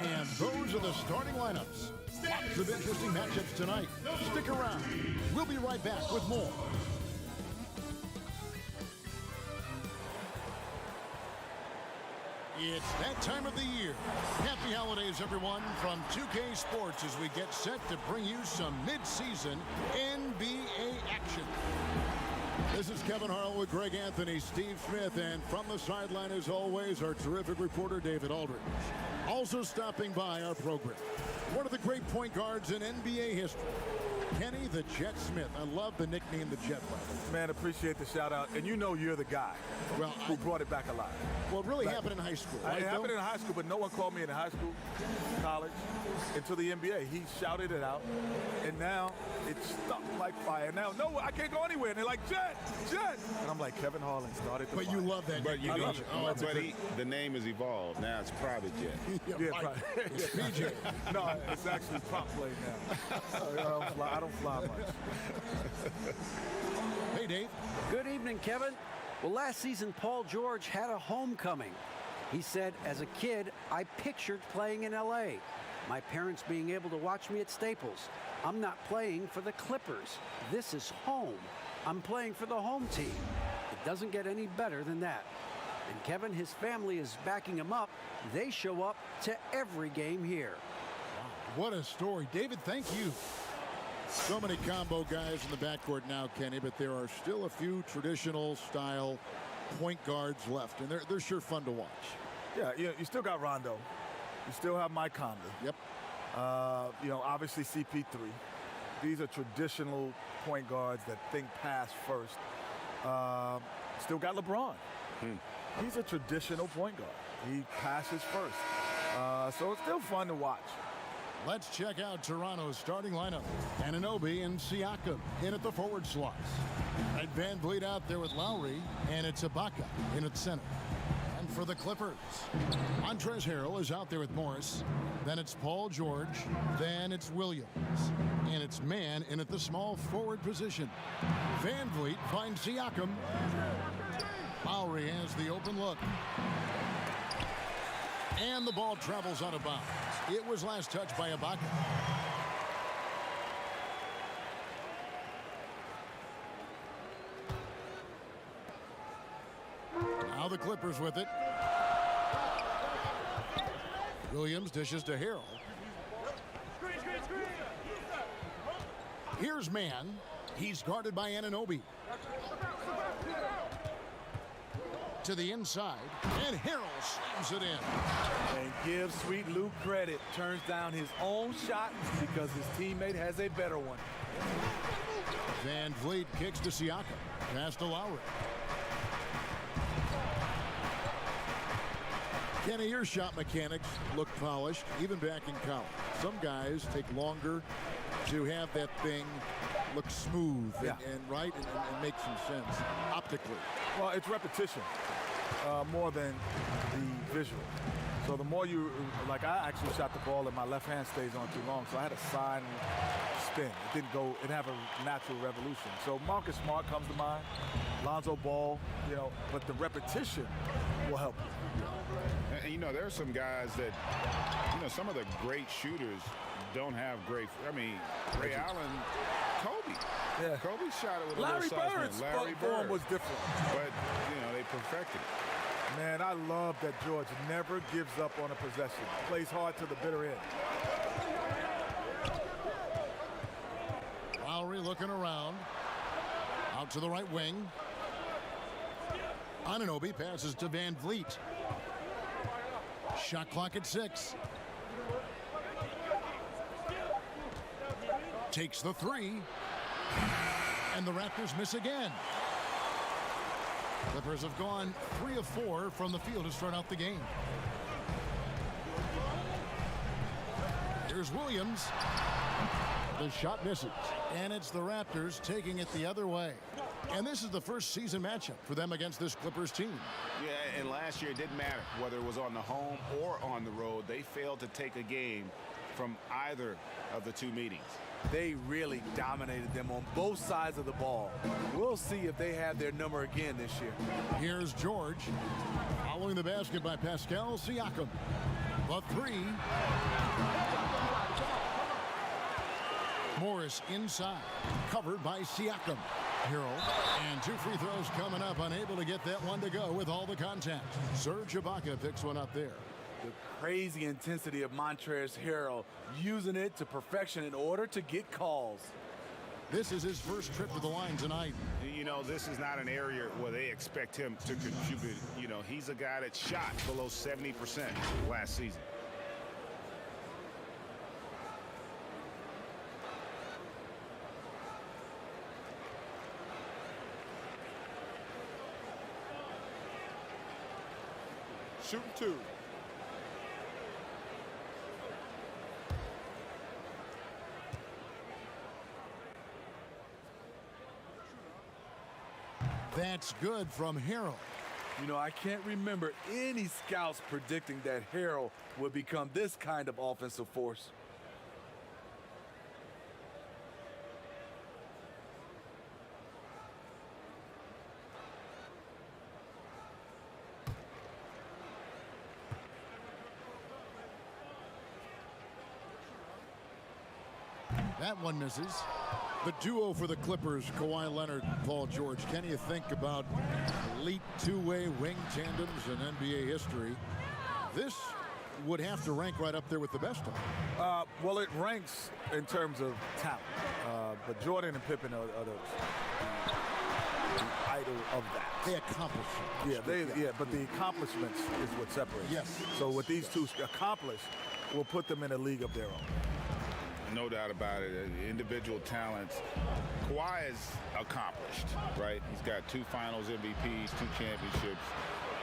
And those are the starting lineups. Lots of interesting matchups tonight. Stick around. We'll be right back with more. It's that time of the year. Happy holidays, everyone, from 2K Sports as we get set to bring you some mid-season NBA action. This is Kevin Harlan with Greg Anthony, Steve Smith, and from the sideline, as always, our terrific reporter, David Aldridge. Also stopping by our program, one of the great point guards in NBA history, Kenny the Jet Smith. I love the nickname the Jet. Man, appreciate the shout out. And you know you're the guy who brought it back alive. Well, it really happened in high school. It happened in high school, but no one called me in high school, college, until the NBA. He shouted it out, and now it's stuck like fire. Now, no, I can't go anywhere. And they're like, Jet, Jet. And I'm like, Kevin Harlan started the But fire. you love that. But you love it. the name has evolved. Now it's Private Jet. It's PJ. No, it's actually prop play now. I don't fly much. Hey, Dave. Good evening, Kevin. Well, last season, Paul George had a homecoming. He said, as a kid, I pictured playing in L.A., my parents being able to watch me at Staples. I'm not playing for the Clippers. This is home. I'm playing for the home team. It doesn't get any better than that. And Kevin, his family is backing him up. They show up to every game here. What a story. David, thank you. So many combo guys in the backcourt now, Kenny, but there are still a few traditional style point guards left, and they're sure fun to watch. Yeah, you still got Rondo. You still have Mike Conley. Yep. Obviously CP3. These are traditional point guards that think pass first. Still got LeBron. He's a traditional point guard. He passes first. So it's still fun to watch. Let's check out Toronto's starting lineup. Anunoby and Siakam in at the forward slots. And Van Vliet out there with Lowry, and it's Ibaka in at center. And for the Clippers, Montrezl Harrell is out there with Morris. Then it's Paul George. Then it's Williams. And it's Mann in at the small forward position. Van Vliet finds Siakam. Lowry has the open look. And the ball travels out of bounds. It was last touched by Ibaka. Now the Clippers with it. Williams dishes to Harrell. Here's Mann. He's guarded by Anunoby. To the inside, and Harrell slams it in. And give Sweet Luke credit. Turns down his own shot because his teammate has a better one. Van Vliet kicks to Siakam. Pass to Lowry. Kenny, your shot mechanics look polished, even back in college. Some guys take longer to have that thing look smooth and make some sense optically. Well, it's repetition more than the visual. So the more you, like I actually shot the ball and my left hand stays on too long, so I had a side spin. It didn't go, it have a natural revolution. So Marcus Smart comes to mind, Lonzo Ball, but the repetition will help you. And there are some guys that, some of the great shooters don't have great, Ray Allen, Kobe. Yeah. Kobe shot it with Larry a little Bird's size. Larry form Bird was different. But, they perfected it. Man, I love that George never gives up on a possession. Plays hard to the bitter end. Lowry looking around. Out to the right wing. Anunoby passes to Van Vliet. Shot clock at 6. Takes the 3. And the Raptors miss again. Clippers have gone 3 of 4 from the field to start out the game. Here's Williams. The shot misses. And it's the Raptors taking it the other way. And this is the first season matchup for them against this Clippers team. Yeah, and last year it didn't matter whether it was on the home or on the road. They failed to take a game from either of the two meetings. They really dominated them on both sides of the ball. We'll see if they have their number again this year. Here's George. Following the basket by Pascal Siakam. The three. Morris inside, covered by Siakam. Hero, and 2 free throws coming up, unable to get that one to go with all the contact. Serge Ibaka picks one up there. The crazy intensity of Montrezl Harrell, using it to perfection in order to get calls. This is his first trip to the line tonight. You know, this is not an area where they expect him to contribute. You know, he's a guy that shot below 70% last season. Shooting 2. That's good from Harrell. You know, I can't remember any scouts predicting that Harrell would become this kind of offensive force. That one misses. The duo for the Clippers, Kawhi Leonard and Paul George. Can you think about elite two-way wing tandems in NBA history? This would have to rank right up there with the best of them. Well, it ranks in terms of talent. But Jordan and Pippen are the idol of that. They accomplish it. Yeah, but the accomplishments is what separates. Yes. So what these two accomplish will put them in a league of their own. No doubt about it. Individual talents. Kawhi is accomplished, right? He's got 2 finals MVPs, 2 championships.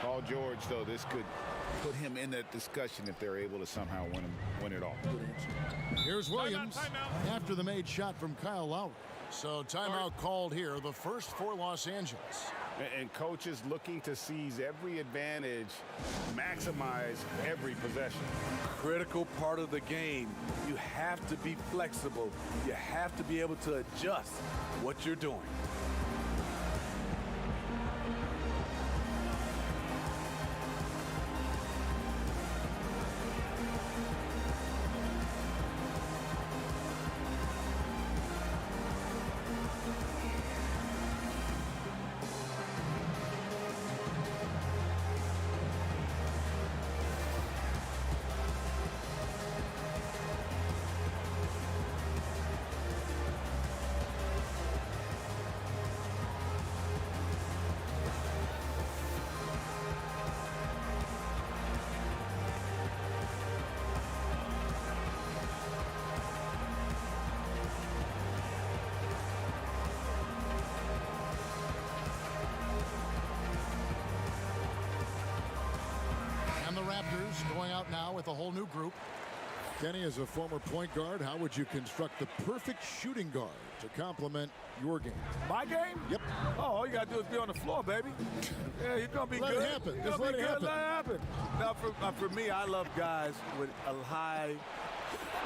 Paul George, though, this could put him in that discussion if they're able to somehow win it all. Here's Williams after the made shot from Kyle Lowry. So timeout called here, the first for Los Angeles. And coaches looking to seize every advantage, maximize every possession. Critical part of the game. You have to be flexible. You have to be able to adjust what you're doing. Raptors going out now with a whole new group. Kenny, as a former point guard, how would you construct the perfect shooting guard to complement your game? My game? Yep. Oh, all you got to do is be on the floor, baby. Yeah, you're going to be Let good. it happen. You're Just gonna let be it good. happen. Let it happen. Now, for me, I love guys with a high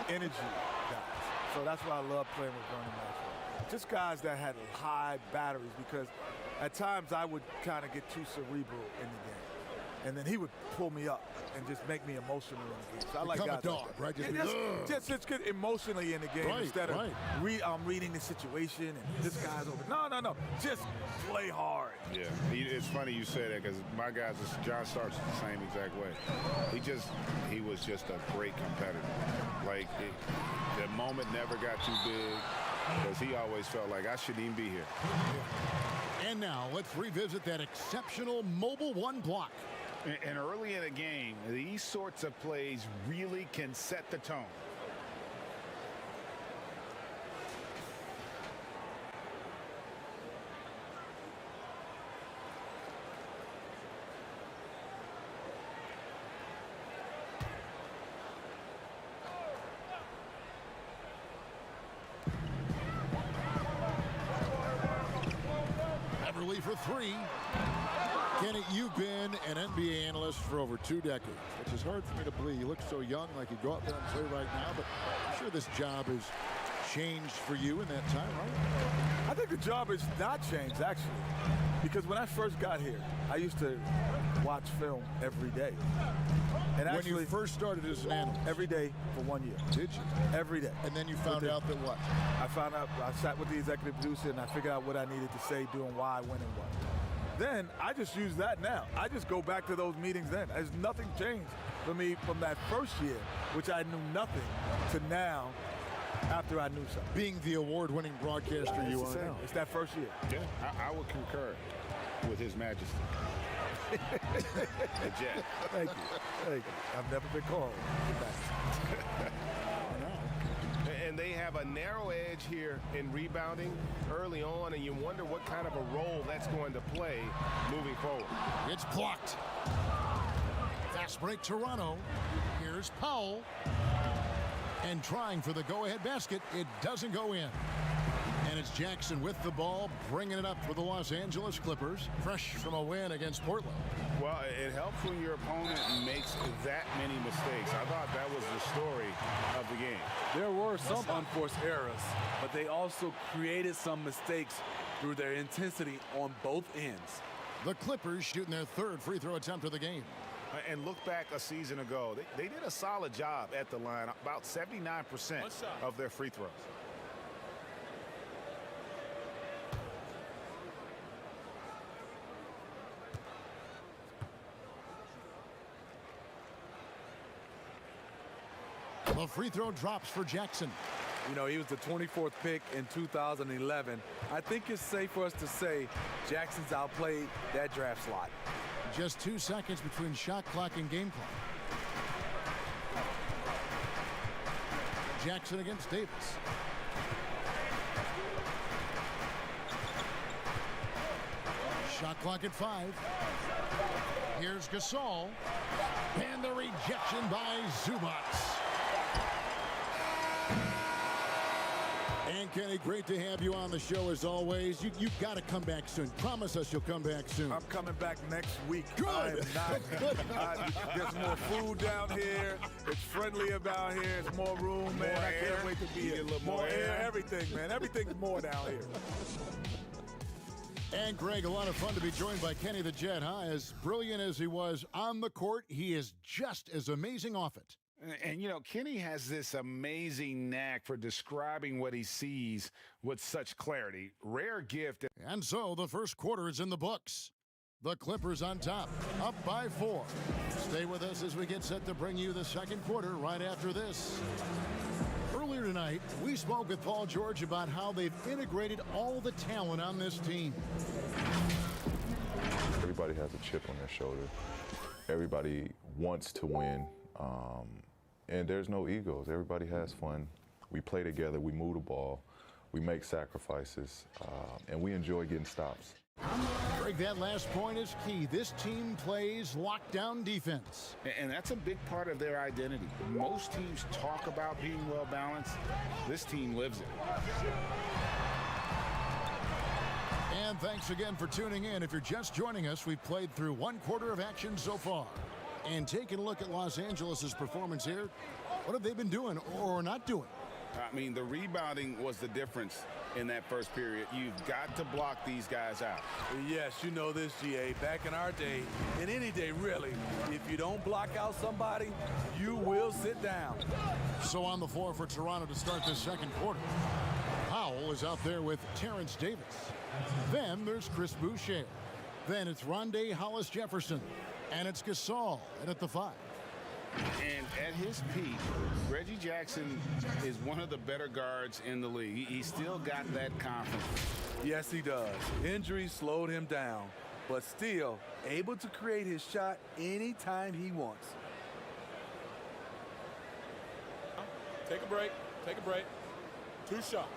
energy guys. So that's why I love playing with Vernon Maxwell. Just guys that had high batteries, because at times I would kind of get too cerebral in the game. And then he would pull me up and just make me emotional in the game. So I like Become guys a dog, like that. right? Just get emotionally in the game instead of I'm reading the situation and this guy's over. No. Just play hard. Yeah, it's funny you say that because my guys, John Starks, is the same exact way. He was just a great competitor. Like, the moment never got too big because he always felt like I shouldn't even be here. And now let's revisit that exceptional mobile one block. And early in a game, these sorts of plays really can set the tone. Everly for three. Kenny, you've been an NBA analyst for over 2 decades, which is hard for me to believe. You look so young, like you go out there and play right now, but I'm sure this job has changed for you in that time, right? I think the job has not changed, actually. Because when I first got here, I used to watch film every day. And When actually, you first started as an analyst? every day for 1 year. Did you? Every day. And then you found out that what? I found out, I sat with the executive producer and I figured out what I needed to say, doing why, when, and what. Then I just use that now. I just go back to those meetings then. There's nothing changed for me from that first year, which I knew nothing, to now after I knew something. Being the award-winning broadcaster you are now. It's that first year. Yeah, I would concur with His Majesty. The Jet. Thank you. Thank you. I've never been called. And they have a narrow edge here in rebounding early on, and you wonder what kind of a role that's going to play moving forward. It's blocked. Fast break Toronto. Here's Powell. And trying for the go-ahead basket. It doesn't go in. And it's Jackson with the ball, bringing it up for the Los Angeles Clippers, fresh from a win against Portland. Well, it helps when your opponent makes that many mistakes. I thought that was the story of the game. There were some unforced errors, but they also created some mistakes through their intensity on both ends. The Clippers shooting their third free throw attempt of the game. And look back a season ago. They did a solid job at the line, about 79% of their free throws. The free throw drops for Jackson. You know, he was the 24th pick in 2011. I think it's safe for us to say Jackson's outplayed that draft slot. Just 2 seconds between shot clock and game clock. Jackson against Davis. Shot clock at 5. Here's Gasol. And the rejection by Zubats. And Kenny, great to have you on the show as always. You've got to come back soon. Promise us you'll come back soon. I'm coming back next week. Good. I am not. There's more food down here. It's friendly about here. It's more room, man. I can't wait to be here. More air, everything, man. Everything's more down here. And Greg, a lot of fun to be joined by Kenny the Jet, huh? As brilliant as he was on the court, he is just as amazing off it. And, you know, Kenny has this amazing knack for describing what he sees with such clarity. Rare gift. And so the first quarter is in the books. The Clippers on top, up by 4. Stay with us as we get set to bring you the second quarter right after this. Earlier tonight, we spoke with Paul George about how they've integrated all the talent on this team. Everybody has a chip on their shoulder. Everybody wants to win. And there's no egos. Everybody has fun. We play together. We move the ball. We make sacrifices. And we enjoy getting stops. Greg, that last point is key. This team plays lockdown defense. And that's a big part of their identity. Most teams talk about being well-balanced. This team lives it. And thanks again for tuning in. If you're just joining us, we've played through one quarter of action so far. And taking a look at Los Angeles' performance here, what have they been doing or not doing? I mean, the rebounding was the difference in that first period. You've got to block these guys out. Yes, you know this, GA. Back in our day, and any day really, if you don't block out somebody, you will sit down. So on the floor for Toronto to start this second quarter. Powell is out there with Terrence Davis. Then there's Chris Boucher. Then it's Rondé Hollis-Jefferson. And it's Gasol and at the 5. And at his peak, Reggie Jackson is one of the better guards in the league. He's still got that confidence. Yes, he does. Injuries slowed him down, but still able to create his shot anytime he wants. Take a break. Take a break. 2 shots.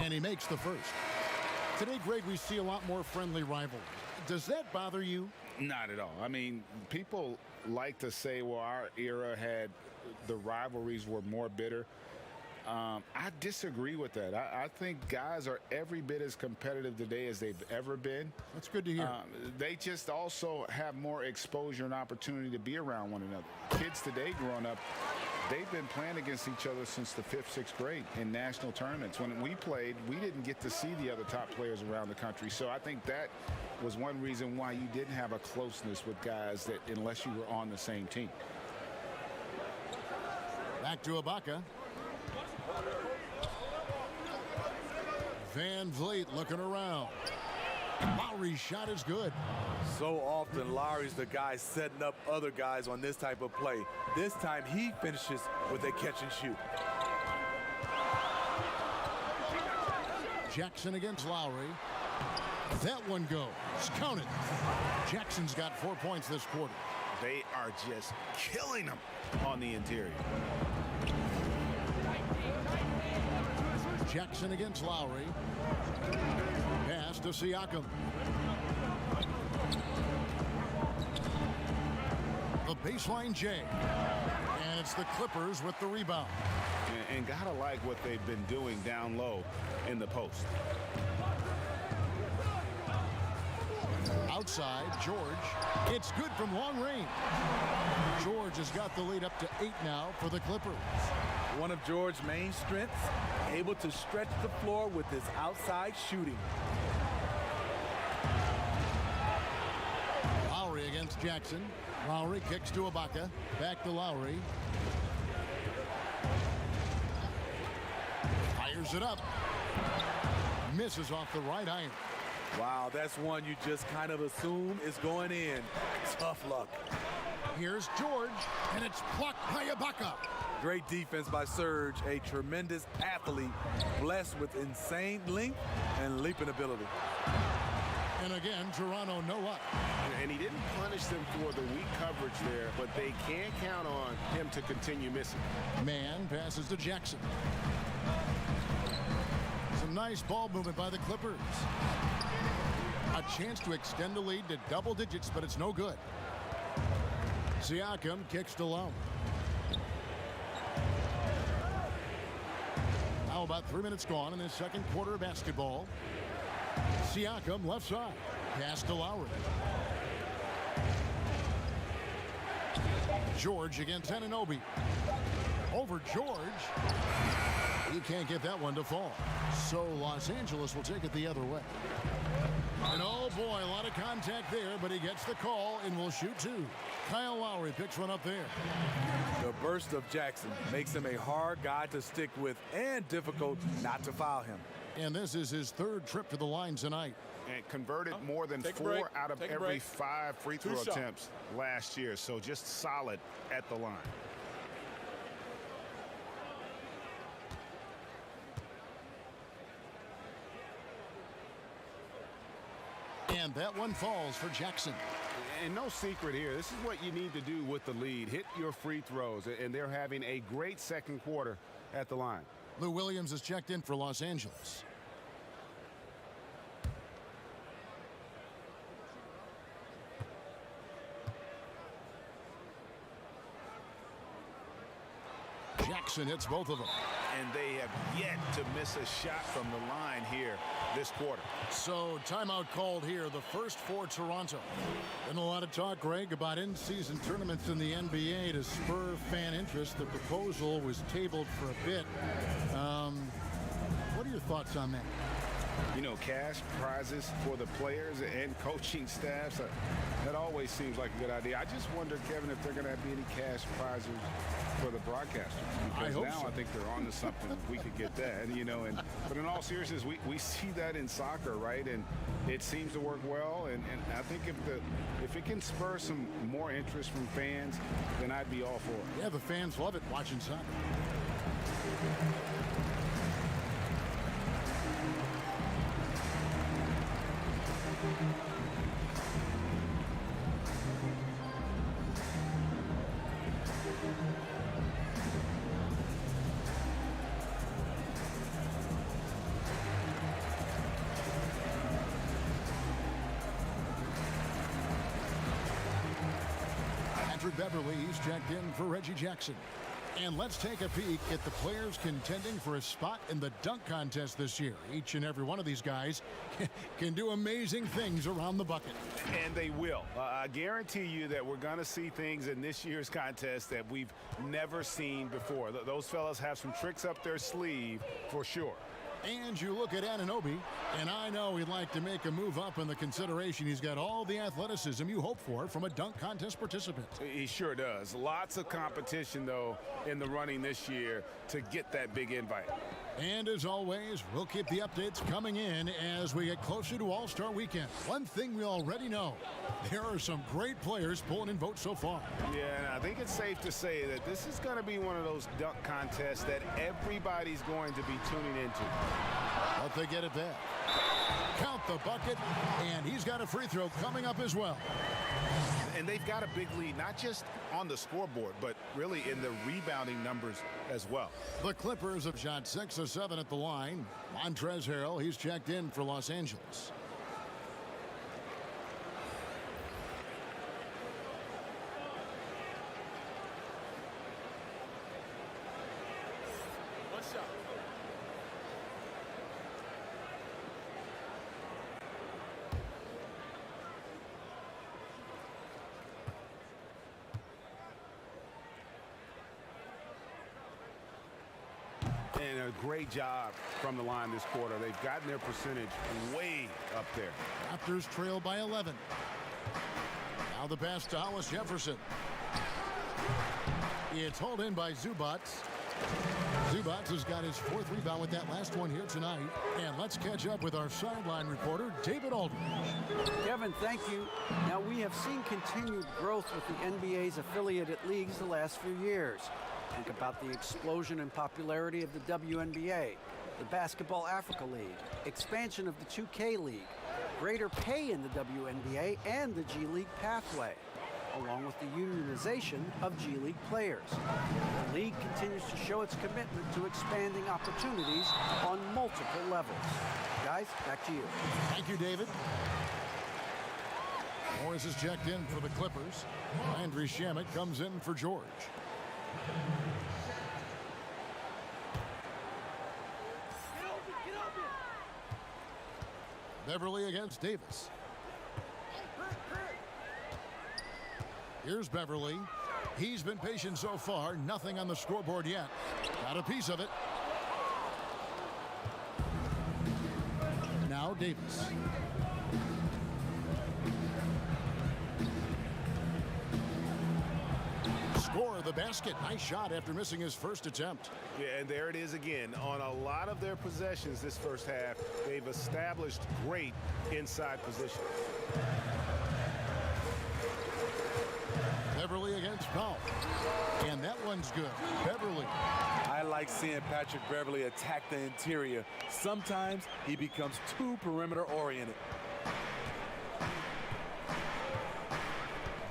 And he makes the first. Today, Greg, we see a lot more friendly rivalry. Does that bother you? Not at all. I mean, people like to say, well, our era had the rivalries were more bitter. I disagree with that. I think guys are every bit as competitive today as they've ever been. That's good to hear. They just also have more exposure and opportunity to be around one another. Kids today growing up, they've been playing against each other since the 5th, 6th grade in national tournaments. When we played, we didn't get to see the other top players around the country. So I think that was one reason why you didn't have a closeness with guys that unless you were on the same team. Back to Ibaka. Van Vliet looking around. Lowry's shot is good. So often, Lowry's the guy setting up other guys on this type of play. This time, he finishes with a catch and shoot. Jackson against Lowry. That one goes. Count it. Jackson's got 4 points this quarter. They are just killing them on the interior. Jackson against Lowry. Pass to Siakam. The baseline J. And it's the Clippers with the rebound. And gotta like what they've been doing down low in the post. Outside, George. It's good from long range. George has got the lead up to 8 now for the Clippers. One of George's main strengths, able to stretch the floor with his outside shooting. Lowry against Jackson. Lowry kicks to Ibaka. Back to Lowry. Fires it up. Misses off the right iron. Wow, that's one you just kind of assume is going in. Tough luck. Here's George, and it's plucked by Ibaka. Great defense by Serge, a tremendous athlete, blessed with insane length and leaping ability. And again, Toronto no up. And he didn't punish them for the weak coverage there, but they can't count on him to continue missing. Man passes to Jackson. Some nice ball movement by the Clippers. A chance to extend the lead to double digits, but it's no good. Siakam kicks to Lowry. Now about 3 minutes gone in this second quarter of basketball. Siakam left side. Pass to Lowry. George against Anunoby. Over George. He can't get that one to fall. So Los Angeles will take it the other way. And oh boy, a lot of contact there, but he gets the call and will shoot 2. Kyle Lowry picks one up there. The burst of Jackson makes him a hard guy to stick with and difficult not to foul him. And this is his 3rd trip to the line tonight. And converted more than 4 out of every 5 free throw attempts last year. So just solid at the line. And that one falls for Jackson. And no secret here. This is what you need to do with the lead. Hit your free throws. And they're having a great second quarter at the line. Lou Williams is checked in for Los Angeles. Jackson hits both of them. And they have yet to miss a shot from the line here this quarter. So timeout called here, the first for Toronto. And a lot of talk, Greg, about in-season tournaments in the NBA to spur fan interest. The proposal was tabled for a bit. What are your thoughts on that? You know, cash prizes for the players and coaching staffs, that always seems like a good idea. I just wonder, Kevin, if they're going to be any cash prizes for the broadcasters. Because now I think they're on to something. If we could get that, you know. But in all seriousness, we see that in soccer, right? And it seems to work well. And I think if it can spur some more interest from fans, then I'd be all for it. Yeah, the fans love it watching soccer. Beverly, he's checked in for Reggie Jackson. And let's take a peek at the players contending for a spot in the dunk contest this year. Each and every one of these guys can do amazing things around the bucket. And they will. I guarantee you that we're going to see things in this year's contest that we've never seen before. Those fellas have some tricks up their sleeve for sure. And you look at Anunoby, and I know he'd like to make a move up in the consideration. He's got all the athleticism you hope for from a dunk contest participant. He sure does. Lots of competition, though, in the running this year to get that big invite. And as always, we'll keep the updates coming in as we get closer to All-Star Weekend. One thing we already know, there are some great players pulling in votes so far. Yeah, and I think it's safe to say that this is going to be one of those dunk contests that everybody's going to be tuning into. But they get it back. Count the bucket, and he's got a free throw coming up as well. And they've got a big lead, not just on the scoreboard, but really in the rebounding numbers as well. The Clippers have shot 6 of 7 at the line. Montrezl Harrell, he's checked in for Los Angeles. One shot. And a great job from the line this quarter. They've gotten their percentage way up there. Raptors trail by 11. Now the pass to Hollis Jefferson. It's hauled in by Zubac. Zubac has got his 4th rebound with that last one here tonight. And let's catch up with our sideline reporter, David Aldridge. Kevin, thank you. Now, we have seen continued growth with the NBA's affiliated leagues the last few years. Think about the explosion in popularity of the WNBA, the Basketball Africa League, expansion of the 2K League, greater pay in the WNBA and the G League pathway, along with the unionization of G League players. The league continues to show its commitment to expanding opportunities on multiple levels. Guys, back to you. Thank you, David. Morris is checked in for the Clippers. Landry Shamet comes in for George. Beverly against Davis. Here's Beverly. He's been patient so far. Nothing on the scoreboard yet. Got a piece of it. Now Davis. Score the basket. Nice shot after missing his first attempt. Yeah, and there it is again. On a lot of their possessions this first half, they've established great inside position. Beverly against Powell. And that one's good. Beverly. I like seeing Patrick Beverly attack the interior. Sometimes he becomes too perimeter oriented.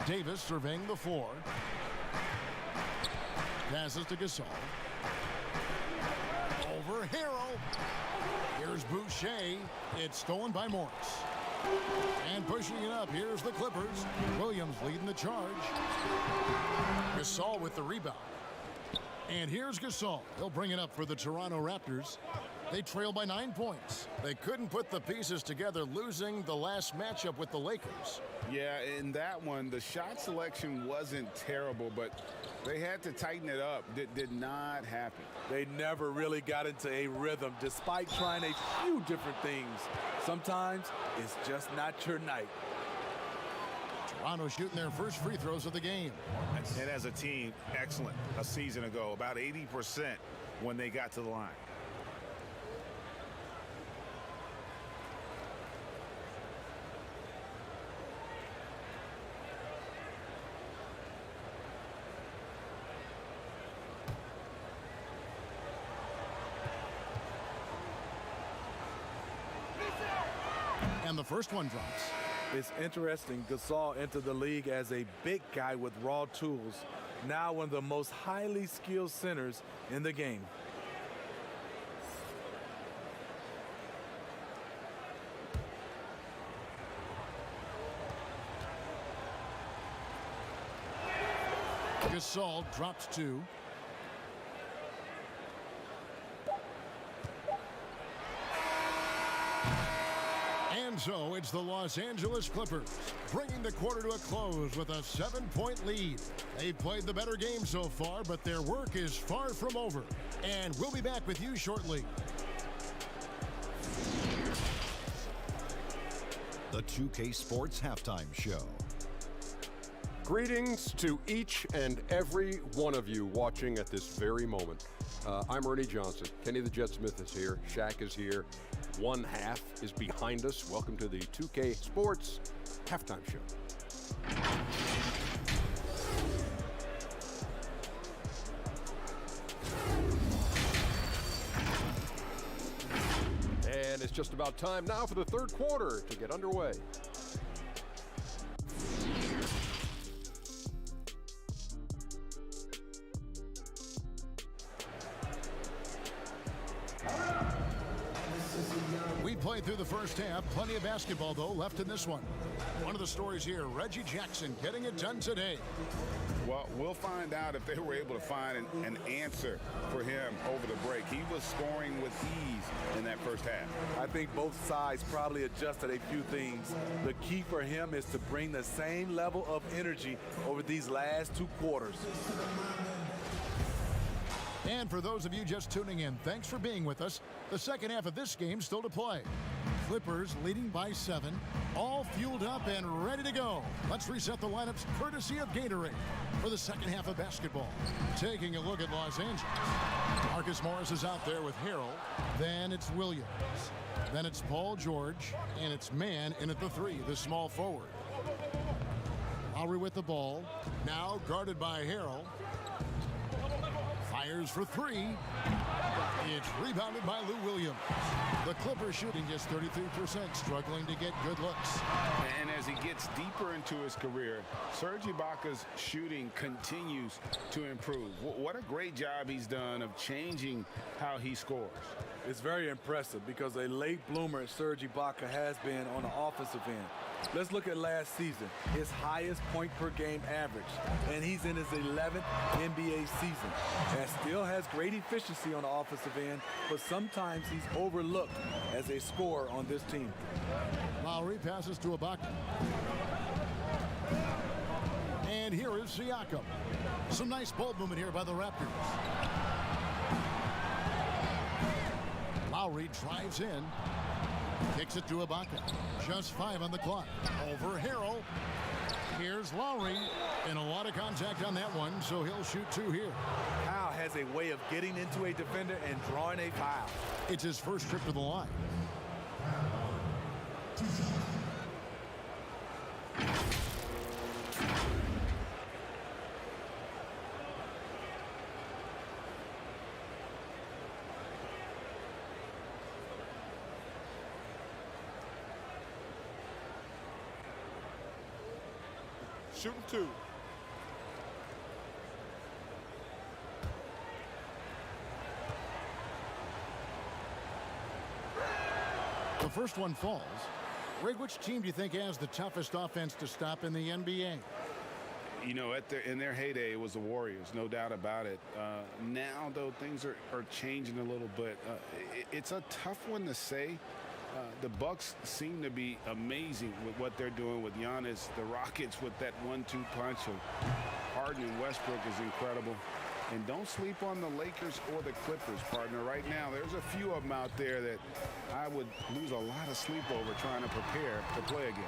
Davis surveying the floor. Passes to Gasol. Over Harrell. Here's Boucher. It's stolen by Morris. And pushing it up, here's the Clippers. Williams leading the charge. Gasol with the rebound. And here's Gasol. He'll bring it up for the Toronto Raptors. They trail by 9 points. They couldn't put the pieces together, losing the last matchup with the Lakers. Yeah, in that one, the shot selection wasn't terrible, but they had to tighten it up. Did not happen. They never really got into a rhythm despite trying a few different things. Sometimes it's just not your night. Toronto shooting their first free throws of the game. And as a team, excellent a season ago, about 80% when they got to the line. And the first one drops. It's interesting, Gasol entered the league as a big guy with raw tools, now one of the most highly skilled centers in the game. Gasol drops 2. And so it's the Los Angeles Clippers bringing the quarter to a close with a 7-point lead. They've played the better game so far, but their work is far from over. And we'll be back with you shortly. The 2K Sports Halftime Show. Greetings to each and every one of you watching at this very moment. I'm Ernie Johnson. Kenny the Jet Smith is here. Shaq is here. One half is behind us. Welcome to the 2K Sports Halftime Show. And it's just about time now for the third quarter to get underway. We played through the first half. Plenty of basketball, though, left in this one. One of the stories here, Reggie Jackson getting it done today. Well, we'll find out if they were able to find an answer for him over the break. He was scoring with ease in that first half. I think both sides probably adjusted a few things. The key for him is to bring the same level of energy over these last two quarters. And for those of you just tuning in, thanks for being with us. The second half of this game still to play. Clippers leading by 7, all fueled up and ready to go. Let's reset the lineups courtesy of Gatorade for the second half of basketball. Taking a look at Los Angeles. Marcus Morris is out there with Harrell. Then it's Williams. Then it's Paul George. And it's Mann in at the 3, the small forward. Lowry with the ball. Now guarded by Harrell. Fires for 3. It's rebounded by Lou Williams. The Clippers shooting just 33%, struggling to get good looks. And as he gets deeper into his career, Serge Ibaka's shooting continues to improve. What a great job he's done of changing how he scores. It's very impressive because a late bloomer Serge Ibaka has been on the offensive end. Let's look at last season, his highest point per game average, and he's in his 11th NBA season. And still has great efficiency on the offensive end, but sometimes he's overlooked as a scorer on this team. Lowry passes to Ibaka. And here is Siakam. Some nice ball movement here by the Raptors. Lowry drives in. Kicks it to Ibaka. Just 5 on the clock. Over Harrell. Here's Lowry. And a lot of contact on that one, so he'll shoot 2 here. Powell has a way of getting into a defender and drawing a foul. It's his first trip to the line. Shooting 2. The first one falls. Rig, which team do you think has the toughest offense to stop in the NBA? You know, in their heyday, it was the Warriors, no doubt about it. Now, though, things are changing a little bit. It's a tough one to say. The Bucks seem to be amazing with what they're doing with Giannis. The Rockets with that 1-2 punch of Harden and Westbrook is incredible. And don't sleep on the Lakers or the Clippers, partner. Right now, there's a few of them out there that I would lose a lot of sleep over trying to prepare to play against.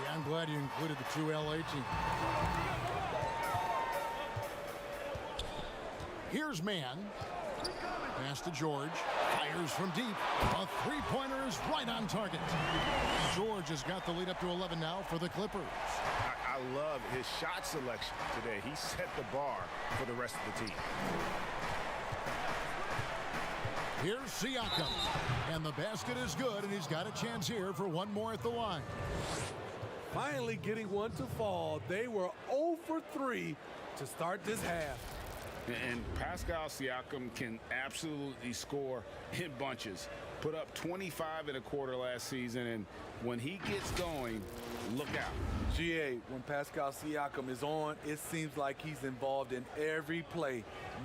Yeah, I'm glad you included the 2 LA teams. Here's Mann. Pass to George. Fires from deep. A 3-pointer is right on target. George has got the lead up to 11 now for the Clippers. I love his shot selection today. He set the bar for the rest of the team. Here's Siakam. And the basket is good, and he's got a chance here for one more at the line. Finally getting one to fall. They were 0 for 3 to start this half. And Pascal Siakam can absolutely score in bunches. Put up 25 in a quarter last season, and when he gets going, look out. GA, when Pascal Siakam is on, it seems like he's involved in every play.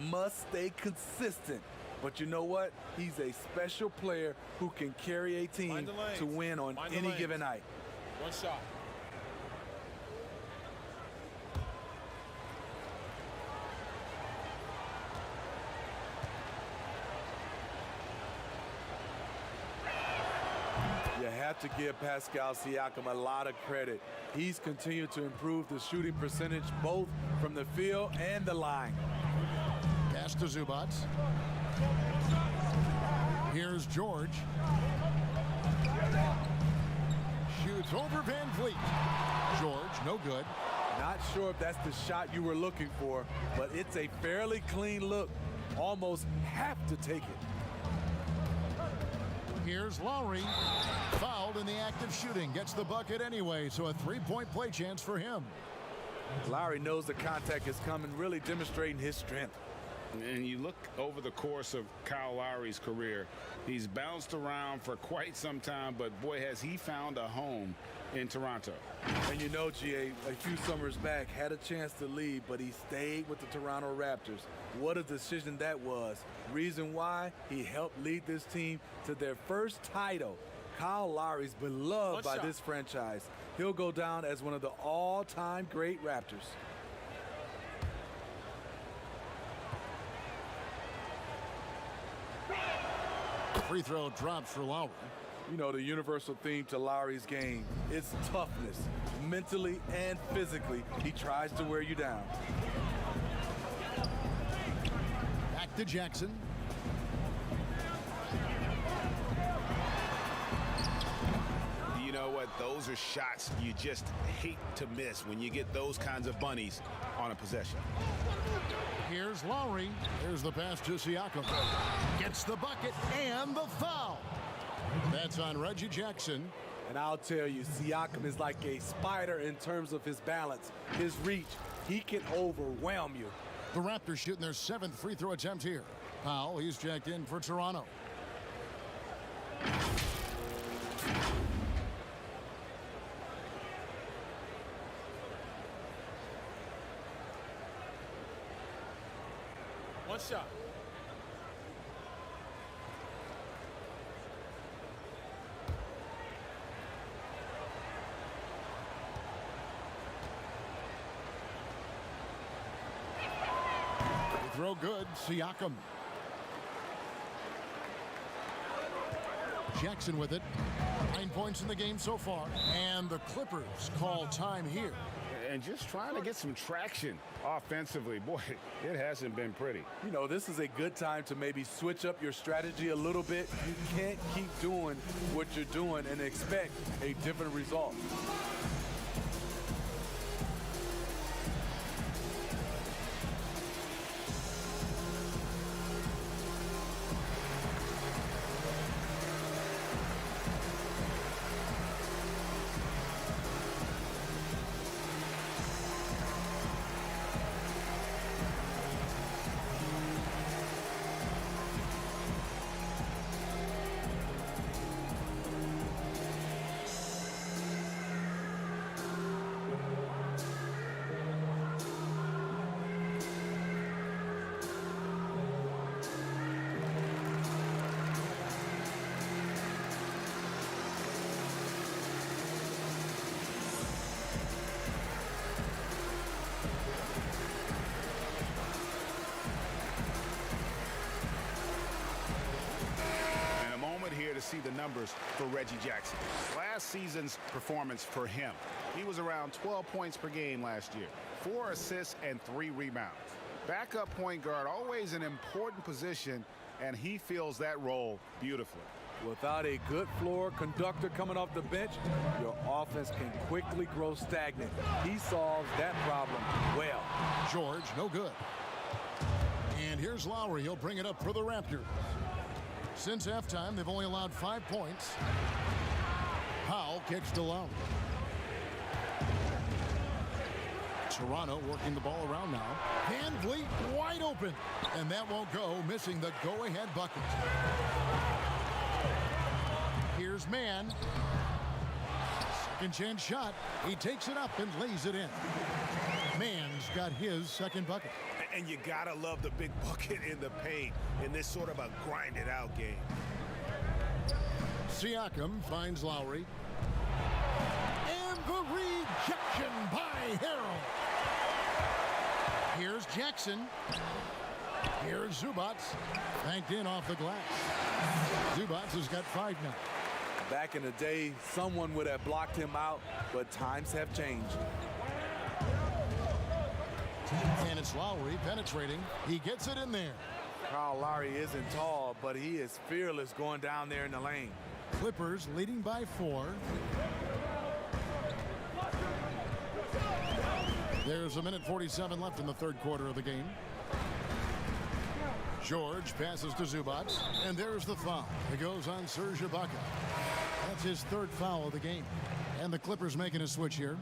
Must stay consistent But you know what? He's a special player who can carry a team to win on any given night. One shot. You have to give Pascal Siakam a lot of credit. He's continued to improve the shooting percentage both from the field and the line. Pass to Zubac. Here's George. Shoots over Van Vliet. George, no good. Not sure if that's the shot you were looking for, but it's a fairly clean look. Almost have to take it. Here's Lowry. Fouled in the act of shooting. Gets the bucket anyway, so a three-point play chance for him. Lowry knows the contact is coming, really demonstrating his strength. And you look over the course of Kyle Lowry's career, he's bounced around for quite some time, but boy, has he found a home in Toronto. And you know, GA, a few summers back, had a chance to leave, but he stayed with the Toronto Raptors. What a decision that was. Reason why? He helped lead this team to their first title. Kyle Lowry's beloved by this franchise. He'll go down as one of the all-time great Raptors. Free throw drops for Lowry. You know, the universal theme to Lowry's game is toughness. Mentally and physically, he tries to wear you down. Back to Jackson. You know what? Those are shots you just hate to miss when you get those kinds of bunnies on a possession. Here's Lowry. Here's the pass to Siakam. Gets the bucket and the foul. That's on Reggie Jackson. And I'll tell you, Siakam is like a spider in terms of his balance, his reach. He can overwhelm you. The Raptors shooting their 7th free throw attempt here. Powell, he's checked in for Toronto. One shot. Throw good, Siakam. Jackson with it. 9 points in the game so far. And the Clippers call time here. And just trying to get some traction offensively. Boy, it hasn't been pretty. You know, this is a good time to maybe switch up your strategy a little bit. You can't keep doing what you're doing and expect a different result. Here to see the numbers for Reggie Jackson. Last season's performance for him, he was around 12 points per game last year, 4 assists and 3 rebounds. Backup point guard, always an important position, and he fills that role beautifully. Without a good floor conductor coming off the bench, your offense can quickly grow stagnant. He solves that problem well. George, no good. And here's Lowry. He'll bring it up for the Raptors. Since halftime, they've only allowed 5 points. Powell kicks to Lowry. Toronto working the ball around now. Van Vliet wide open. And that won't go, missing the go-ahead bucket. Here's Mann. Second chance shot. He takes it up and lays it in. Mann's got his second bucket. And you gotta love the big bucket in the paint in this sort of a grinded-out game. Siakam finds Lowry. And the rejection by Harrell. Here's Jackson. Here's Zubac. Banked in off the glass. Zubac has got 5 now. Back in the day, someone would have blocked him out, but times have changed. And it's Lowry penetrating. He gets it in there. Kyle Lowry isn't tall, but he is fearless going down there in the lane. Clippers leading by 4. There's a minute 47 left in the third quarter of the game. George passes to Zubac, and there's the foul. It goes on Serge Ibaka. That's his 3rd foul of the game. And the Clippers making a switch here.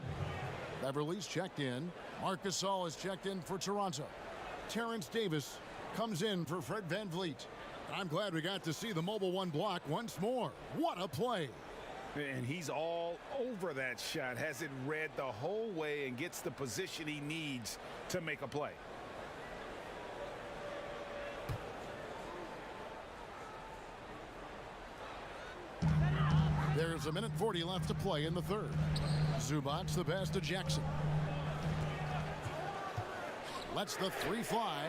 Beverly's checked in. Marc Gasol is checked in for Toronto. Terrence Davis comes in for Fred VanVleet. I'm glad we got to see the mobile 1 block once more. What a play. And he's all over that shot. Has it read the whole way and gets the position he needs to make a play. There's a minute 40 left to play in the third. Zubac the pass to Jackson. Lets the 3 fly.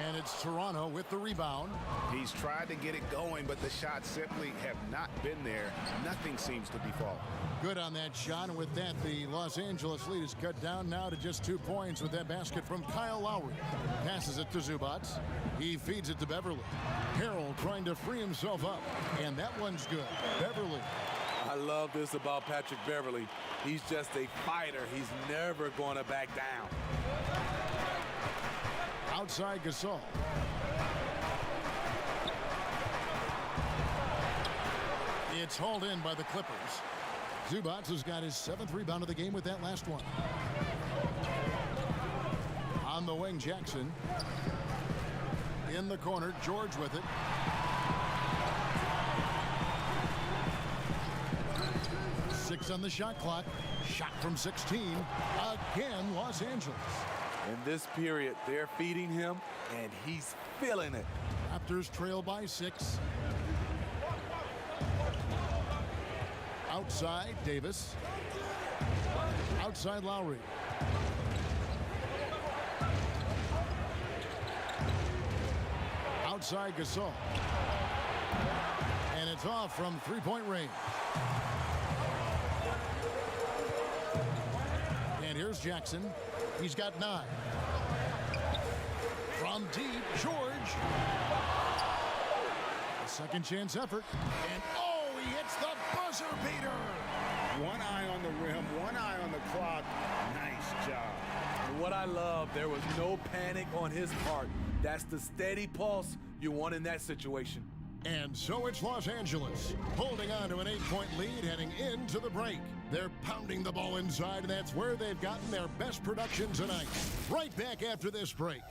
And it's Toronto with the rebound. He's tried to get it going, but the shots simply have not been there. Nothing seems to be falling. Good on that shot, and with that, the Los Angeles lead is cut down now to just 2 points with that basket from Kyle Lowry. Passes it to Zubac. He feeds it to Beverly. Harrell trying to free himself up, and that one's good. Beverly. I love this about Patrick Beverly. He's just a fighter. He's never going to back down. Outside Gasol. It's hauled in by the Clippers. Zubac has got his 7th rebound of the game with that last one. On the wing, Jackson. In the corner, George with it. Six on the shot clock. Shot from 16. Again, Los Angeles. In this period, they're feeding him, and he's feeling it. Raptors trail by 6. Outside, Davis. Outside, Lowry. Outside, Gasol. And it's off from 3-point range. And here's Jackson. He's got 9. From deep, George. A second chance effort. And he hits the buzzer beater. One eye on the rim, one eye on the clock. Nice job. And what I love, there was no panic on his part. That's the steady pulse you want in that situation. And so it's Los Angeles holding on to an 8-point lead heading into the break. They're pounding the ball inside, and that's where they've gotten their best production tonight. Right back after this break.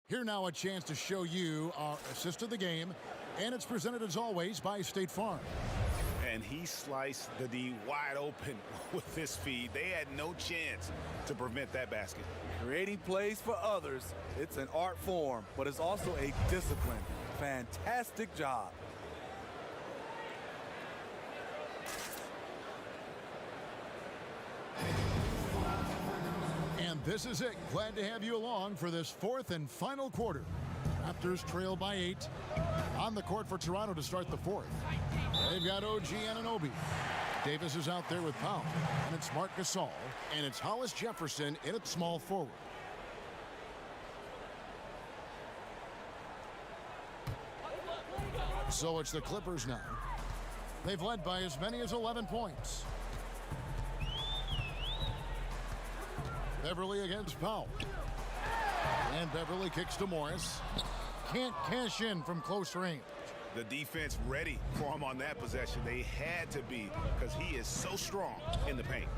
Here now a chance to show you our assist of the game, and it's presented as always by State Farm. And he sliced the D wide open with this feed. They had no chance to prevent that basket. Creating plays for others, it's an art form, but it's also a discipline. Fantastic job. And this is it. Glad to have you along for this 4th and final quarter. Raptors trail by 8. On the court for Toronto to start the 4th. They've got OG Anunoby. Davis is out there with Powell. And it's Marc Gasol. And it's Hollis Jefferson in at small forward. So it's the Clippers now. They've led by as many as 11 points. Beverly against Powell. And Beverly kicks to Morris. Can't cash in from close range. The defense ready for him on that possession. They had to be, because he is so strong in the paint.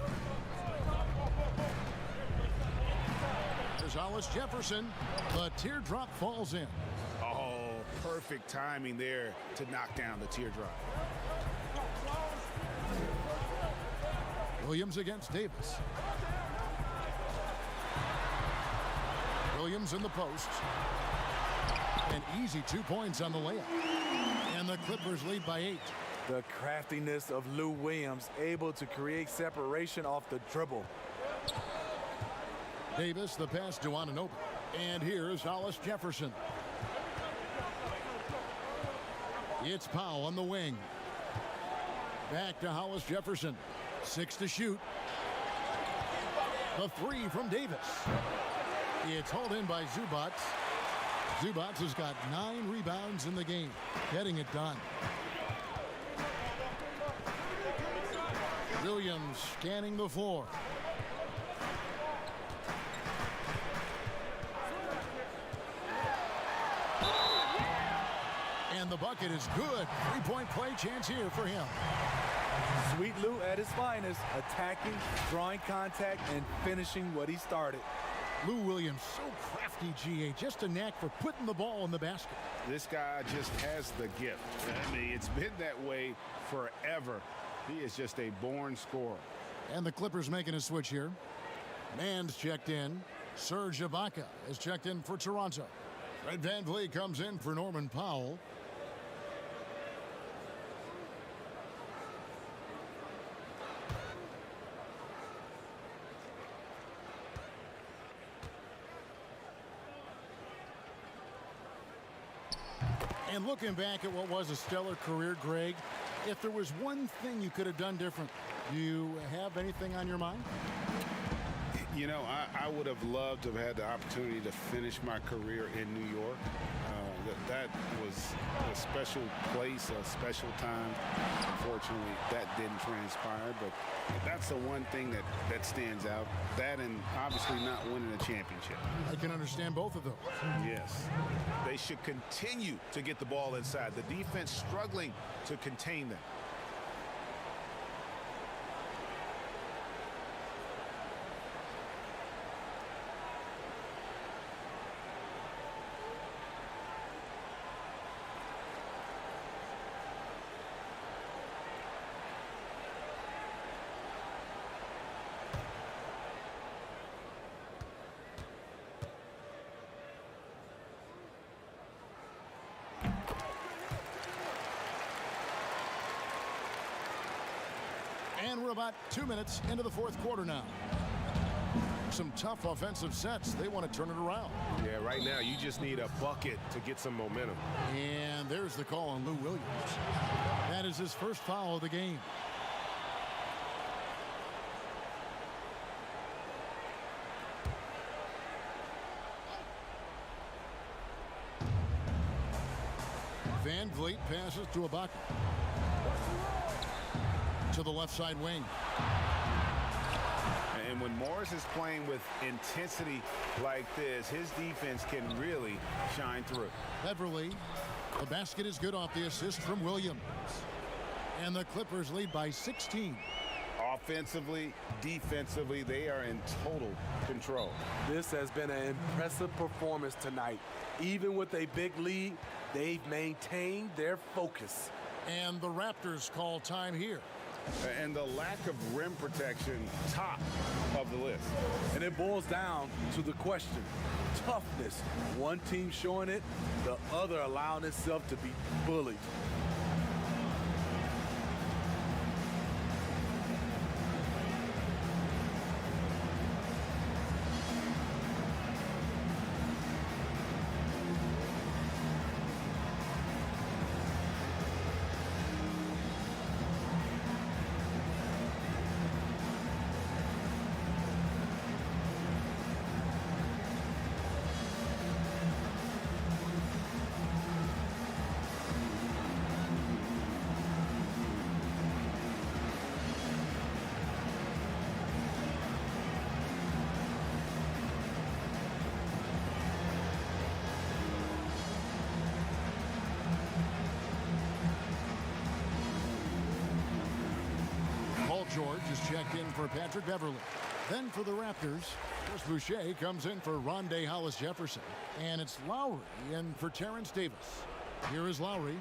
There's Hollis Jefferson. The teardrop falls in. perfect timing there to knock down the teardrop. Williams against Davis. Williams in the post. An easy 2 points on the layup. And the Clippers lead by 8. The craftiness of Lou Williams, able to create separation off the dribble. Davis, the pass to Anunoby. And here's Hollis Jefferson. It's Powell on the wing. Back to Hollis Jefferson. 6 to shoot. The 3 from Davis. It's hauled in by Zubac. Zubac has got 9 rebounds in the game, getting it done. Williams scanning the floor. And the bucket is good. 3-point play chance here for him. Sweet Lou at his finest, attacking, drawing contact, and finishing what he started. Lou Williams, so crafty, GA, just a knack for putting the ball in the basket. This guy just has the gift. I mean, it's been that way forever. He is just a born scorer. And the Clippers making a switch here. Mann's checked in. Serge Ibaka is checked in for Toronto. Fred VanVleet comes in for Norman Powell. And looking back at what was a stellar career, Greg, if there was one thing you could have done different, do you have anything on your mind? You know, I would have loved to have had the opportunity to finish my career in New York. That was a special place, a special time. Unfortunately, that didn't transpire, but that's the one thing that stands out. That and obviously not winning a championship. I can understand both of those. Yes. They should continue to get the ball inside. The defense struggling to contain them. And we're about 2 minutes into the fourth quarter now. Some tough offensive sets. They want to turn it around. Yeah, right now you just need a bucket to get some momentum. And there's the call on Lou Williams. That is his first foul of the game. VanVleet passes to Ibaka. To the left side wing. And when Morris is playing with intensity like this, his defense can really shine through. Beverly, the basket is good off the assist from Williams. And the Clippers lead by 16. Offensively, defensively, they are in total control. This has been an impressive performance tonight. Even with a big lead, they've maintained their focus. And the Raptors call time here. And the lack of rim protection, top of the list. And it boils down to the question, toughness. One team showing it, the other allowing itself to be bullied. George is checked in for Patrick Beverly. Then for the Raptors, Chris Boucher comes in for Rondé Hollis Jefferson. And it's Lowry in for Terrence Davis. Here is Lowry.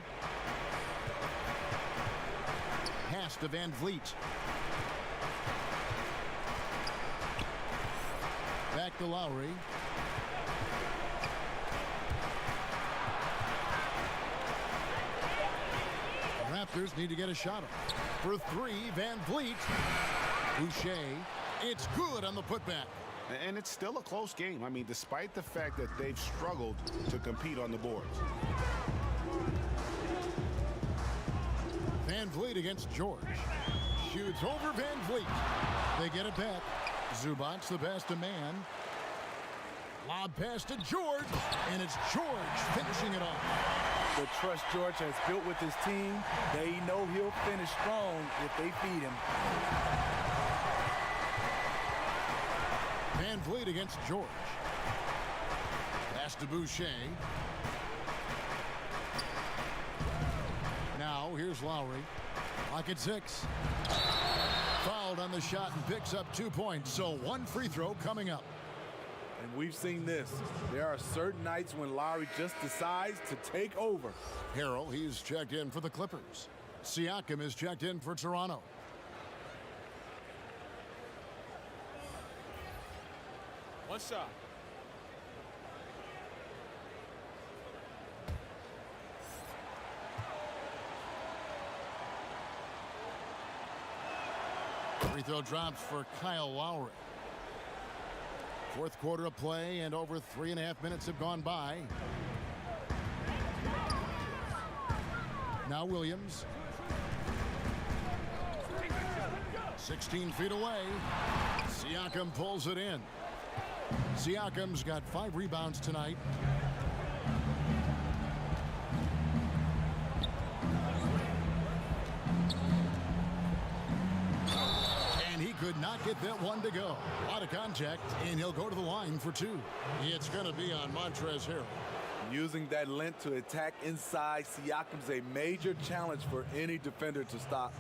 Pass to Van Vliet. Back to Lowry. The Raptors need to get a shot up. For three, Van Vliet. Boucher. It's good on the putback. And it's still a close game. I mean, despite the fact that they've struggled to compete on the boards. Van Vliet against George. Shoots over Van Vliet. They get it back. Zubac's the best of man. Lob pass to George, and it's George finishing it off. The trust George has built with his team, they know he'll finish strong if they feed him. Van Vliet against George. Pass to Boucher. Now here's Lowry. Clock at 6. Fouled on the shot and picks up 2 points. So one free throw coming up. And we've seen this. There are certain nights when Lowry just decides to take over. Harrell, he's checked in for the Clippers. Siakam is checked in for Toronto. One shot. Free throw drops for Kyle Lowry. Fourth quarter of play, and over 3.5 minutes have gone by. Now Williams. 16 feet away. Siakam pulls it in. Siakam's got 5 rebounds tonight. And he could not get that one to go. A lot of contact, and he'll go to the line for 2. It's going to be on Montrezl Harrell. Using that length to attack inside, Siakam's a major challenge for any defender to stop.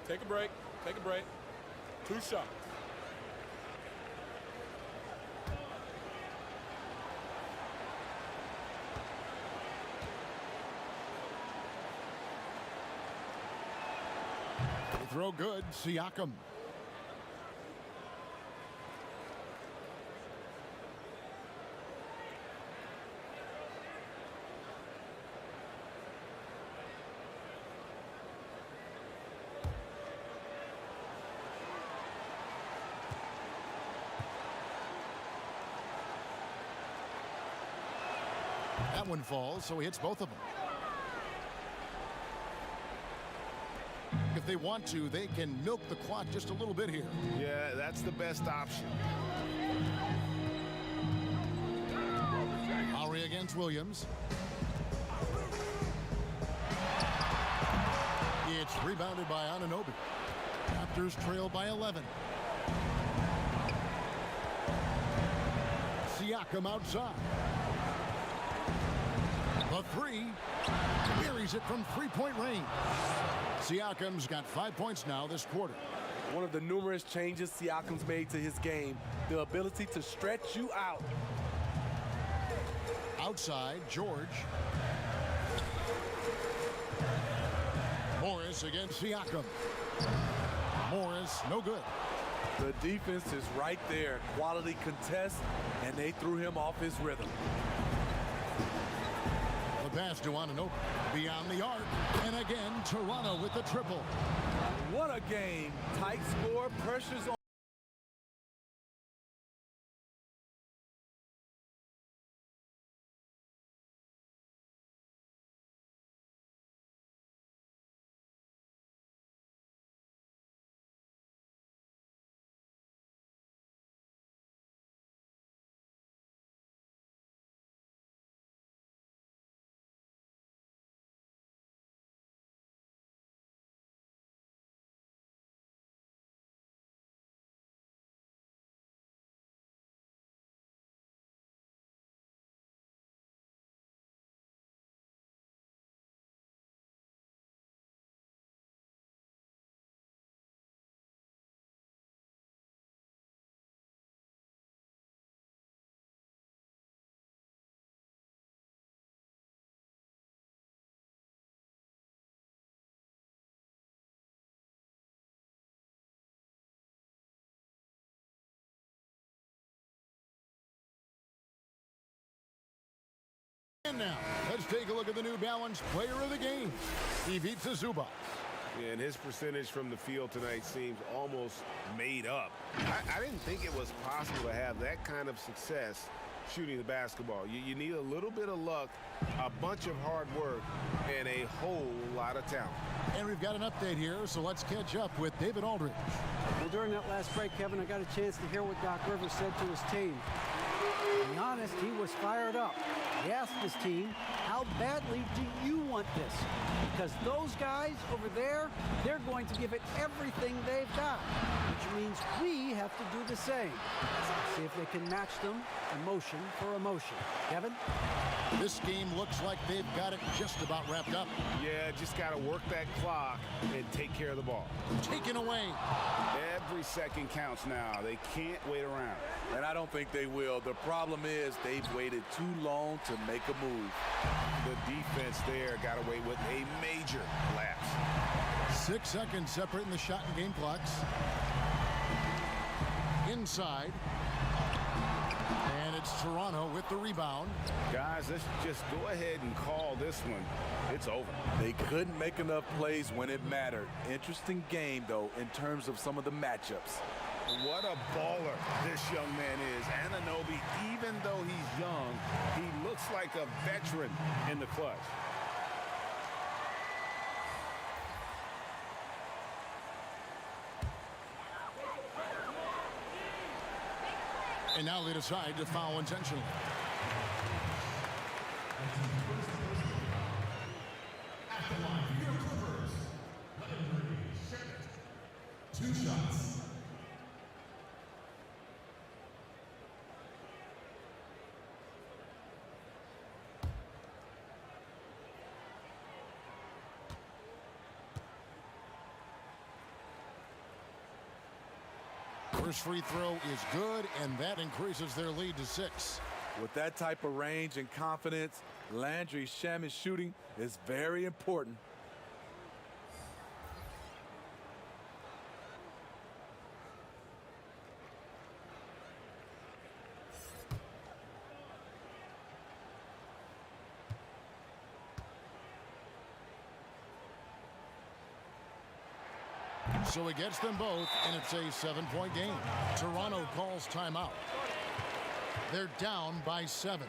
Take a break. Take a break. 2 shots. Throw good, Siakam. That one falls, so he hits both of them. If they want to, they can milk the clock just a little bit here. Yeah, that's the best option. Lowry against Williams. It's rebounded by Anunoby. Raptors trail by 11. Siakam outside. The 3. Buries it from 3-point range. Siakam's got 5 points now this quarter. One of the numerous changes Siakam's made to his game, the ability to stretch you out. Outside, George. Morris against Siakam. Morris, no good. The defense is right there. Quality contest, and they threw him off his rhythm. The pass to Anunoby beyond the arc, and again Toronto with the triple. What a game. Tight score, pressures on. And now, let's take a look at the New Balance Player of the Game, Ivica Zubac. Yeah, and his percentage from the field tonight seems almost made up. I didn't think it was possible to have that kind of success shooting the basketball. You need a little bit of luck, a bunch of hard work, and a whole lot of talent. And we've got an update here, so let's catch up with David Aldridge. Well, during that last break, Kevin, I got a chance to hear what Doc Rivers said to his team. To be honest, he was fired up. He asked his team, how badly do you want this? Because those guys over there, they're going to give it everything they've got, which means we have to do the same. See if they can match them emotion for emotion. Kevin? This game looks like they've got it just about wrapped up. Yeah, just got to work that clock and take care of the ball. Taken away. Every second counts now. They can't wait around. And I don't think they will. The problem is they've waited too long to make a move. The defense there got away with a major lapse. 6 seconds separating the shot and game clocks. Inside. And it's Toronto with the rebound. Guys, let's just go ahead and call this one. It's over. They couldn't make enough plays when it mattered. Interesting game, though, in terms of some of the matchups. What a baller this young man is. Anunoby, even though he's young, he looks like a veteran in the clutch. And now they decide to foul intentionally. Two shots. First free throw is good, and that increases their lead to 6. With that type of range and confidence, Landry Shamet's shooting is very important. So he gets them both, and it's a 7-point game. Toronto calls timeout. They're down by 7.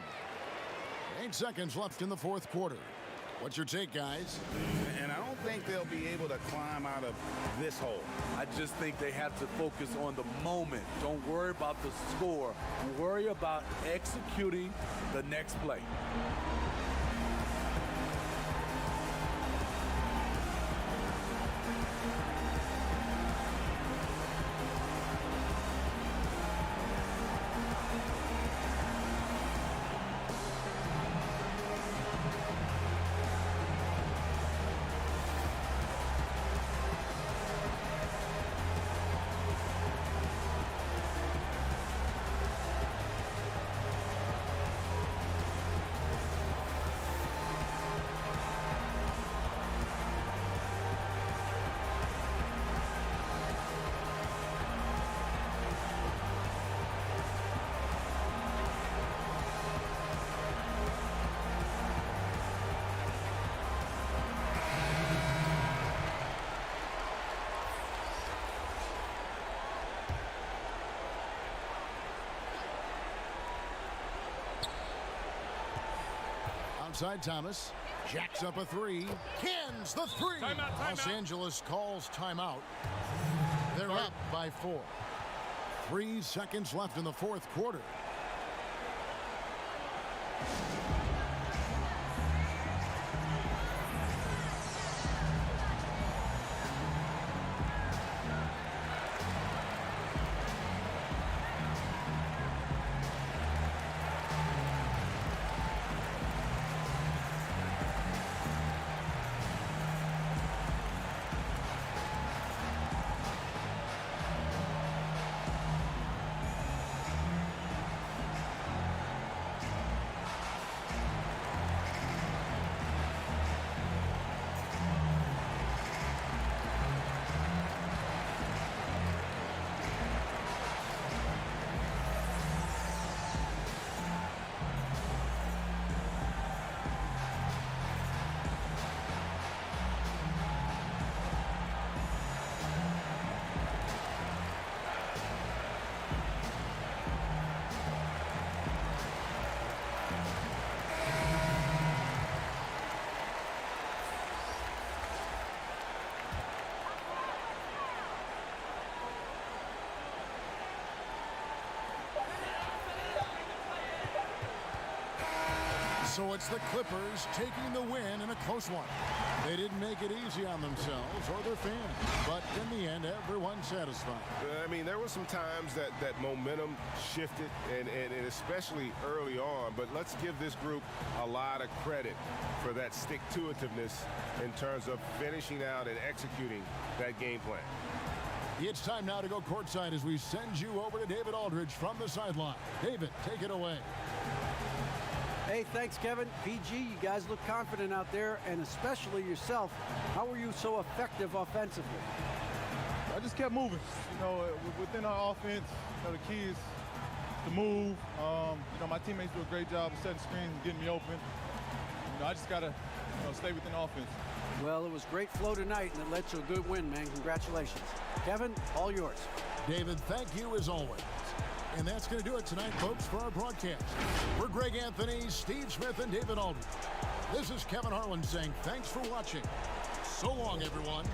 8 seconds left in the fourth quarter. What's your take, guys? And I don't think they'll be able to climb out of this hole. I just think they have to focus on the moment. Don't worry about the score. Worry about executing the next play. Outside Thomas. Jacks up a three. Cans the three. Los Angeles calls timeout. They're up by 4. 3 seconds left in the fourth quarter. So it's the Clippers taking the win in a close one. They didn't make it easy on themselves or their fans, but in the end, everyone's satisfied. I mean, there were some times that momentum shifted, and especially early on, but let's give this group a lot of credit for that stick-to-itiveness in terms of finishing out and executing that game plan. It's time now to go courtside as we send you over to David Aldridge from the sideline. David, take it away. Hey, thanks, Kevin. PG, you guys look confident out there, and especially yourself. How were you so effective offensively? I just kept moving. You know, within our offense, the key is to move. My teammates do a great job of setting screens and getting me open. I just got to stay within the offense. Well, it was great flow tonight, and it led to a good win, man. Congratulations. Kevin, all yours. David, thank you as always. And that's going to do it tonight, folks, for our broadcast. For Greg Anthony, Steve Smith, and David Aldridge, this is Kevin Harlan saying thanks for watching. So long, everyone.